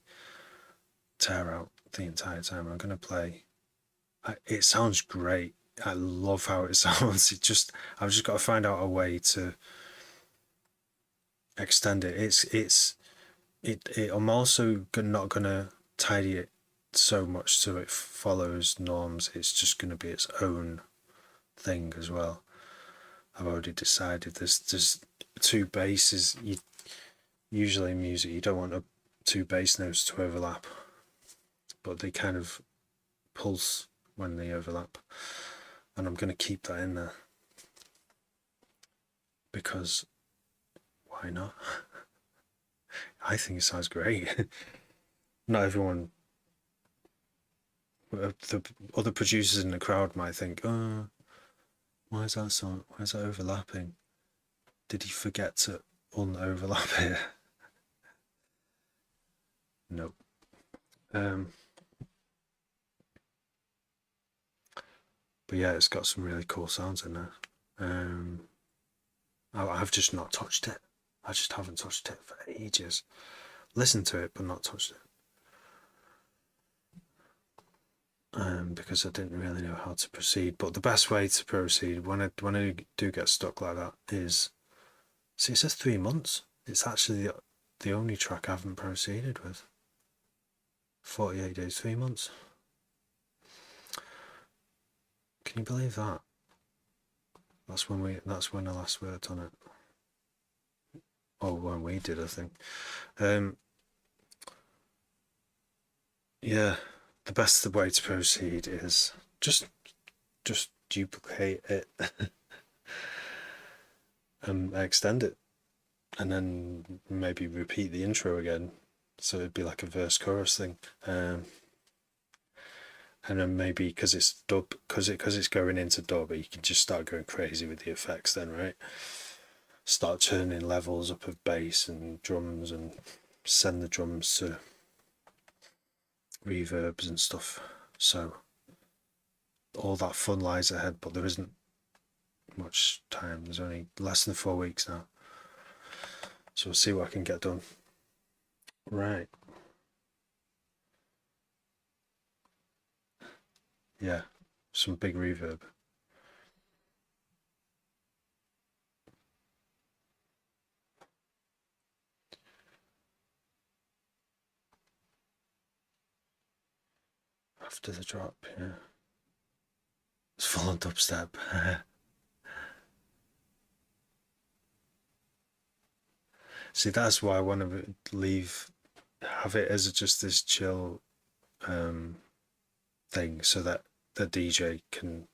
tear out the entire time. I'm going to play. It sounds great. I love how it sounds. I've just got to find out a way to extend it. I'm also not going to tidy it so much so it follows norms. It's just going to be its own thing as well. I've already decided there's two basses. Usually in music you don't want two bass notes to overlap, but they kind of pulse when they overlap, and I'm going to keep that in there because why not? I think it sounds great. Not everyone, the other producers in the crowd might think, oh, why is that overlapping? Did he forget to un-overlap it? Nope. But yeah, it's got some really cool sounds in there. I've just not touched it. I just haven't touched it for ages. Listened to it, but not touched it. Because I didn't really know how to proceed. But the best way to proceed when I do get stuck like that is, see, it says 3 months. It's actually the only track I haven't proceeded with. 48 days, 3 months. Can you believe that? That's when I last worked on it. Oh, when we did, I think. Yeah, the best way to proceed is just duplicate it and extend it, and then maybe repeat the intro again, so it'd be like a verse chorus thing. And then maybe because it's going into dub, you can just start going crazy with the effects then, right? Start turning levels up of bass and drums and send the drums to reverbs and stuff. So all that fun lies ahead, but there isn't much time. There's only less than 4 weeks now. So we'll see what I can get done. Right. Yeah. Some big reverb. After the drop, yeah. It's full on dubstep. See, that's why I want to have it as just this chill thing, so that the DJ can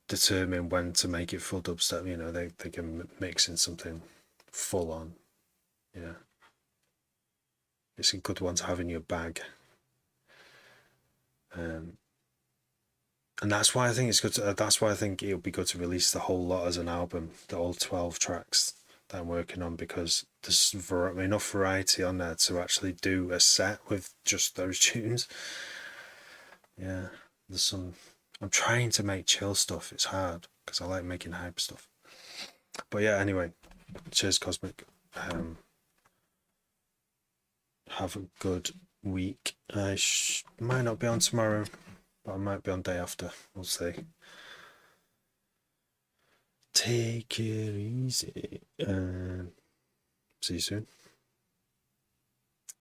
determine when to make it full dubstep. You know, they can mix in something full on. Yeah, it's a good one to have in your bag. Um, and that's why I think it's good. That's why I think it'll be good to release the whole lot as an album, the whole 12 tracks that I'm working on, because there's enough variety on there to actually do a set with just those tunes. Yeah, there's some. I'm trying to make chill stuff. It's hard because I like making hype stuff. But yeah, anyway, cheers, Cosmic. Have a good week. I might not be on tomorrow, but I might be on day after. We'll see. Take it easy and see you soon.